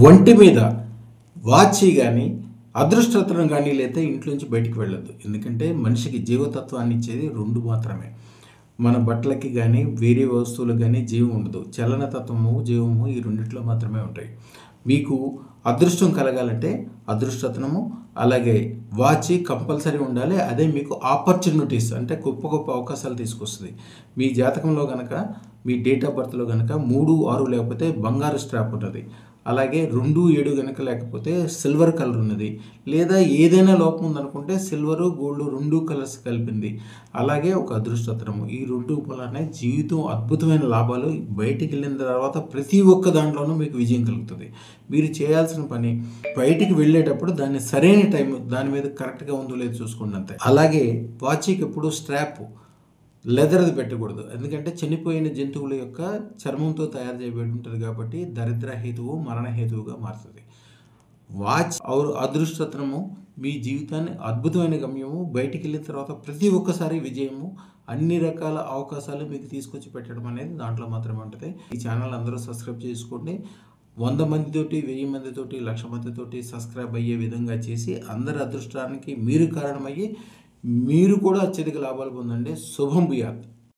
ఒంటి మీద వాచి కానీ అదృష్టరత్నం కానీ లేతే ఇంట్లో నుంచి బయటికి వెళ్ళొద్దు. ఎందుకంటే మనిషికి జీవతత్వాన్ని ఇచ్చేది రెండు మాత్రమే. మన బట్టలకి కానీ వేరే వస్తువులకు కానీ జీవం ఉండదు. చలనతత్వము జీవము ఈ రెండిట్లో మాత్రమే ఉంటాయి. మీకు అదృష్టం కలగాలంటే అదృష్టరత్నము అలాగే వాచి కంపల్సరీ ఉండాలి. అదే మీకు ఆపర్చునిటీస్ అంటే గొప్ప గొప్ప అవకాశాలు తీసుకొస్తుంది. మీ జాతకంలో కనుక మీ డేట్ ఆఫ్ బర్త్లో కనుక 3, 6 లేకపోతే బంగారు స్ట్రాప్ ఉన్నది, అలాగే 2, 7 కనుక లేకపోతే సిల్వర్ కలర్ ఉన్నది, లేదా ఏదైనా లోపం ఉందనుకుంటే సిల్వరు గోల్డ్ 2 కలర్స్ కలిపింది, అలాగే ఒక అదృష్టరత్నము. ఈ 2 వలనే జీవితం అద్భుతమైన లాభాలు. బయటికి వెళ్ళిన తర్వాత ప్రతి ఒక్క దాంట్లోనూ మీకు విజయం కలుగుతుంది. మీరు చేయాల్సిన పని బయటికి వెళ్ళేటప్పుడు దాన్ని సరైన టైం దాని మీద కరెక్ట్గా ఉందో లేదో చూసుకోండి అంతే. అలాగే వాచీకి ఎప్పుడు స్ట్రాప్ లెదర్ది పెట్టకూడదు. ఎందుకంటే చనిపోయిన జంతువుల యొక్క చర్మంతో తయారు చేయబడి ఉంటుంది కాబట్టి దరిద్ర హేతువు మరణ హేతువుగా మారుతుంది. వాచ్ అదృష్టరత్నము మీ జీవితాన్ని అద్భుతమైన గమ్యము. బయటికి వెళ్ళిన తర్వాత ప్రతి ఒక్కసారి విజయము, అన్ని రకాల అవకాశాలు మీకు తీసుకొచ్చి పెట్టడం అనేది దాంట్లో మాత్రమే ఉంటుంది. ఈ ఛానల్ అందరూ సబ్స్క్రైబ్ చేసుకోండి. 100 మందితోటి 1000 మందితోటి 1,00,000 మందితోటి సబ్స్క్రైబ్ అయ్యే విధంగా చేసి అందరి అదృష్టానికి మీరు కారణమయ్యి మీరు కూడా అత్యధిక లాభాలు పొందండి. శుభం భూయాత్.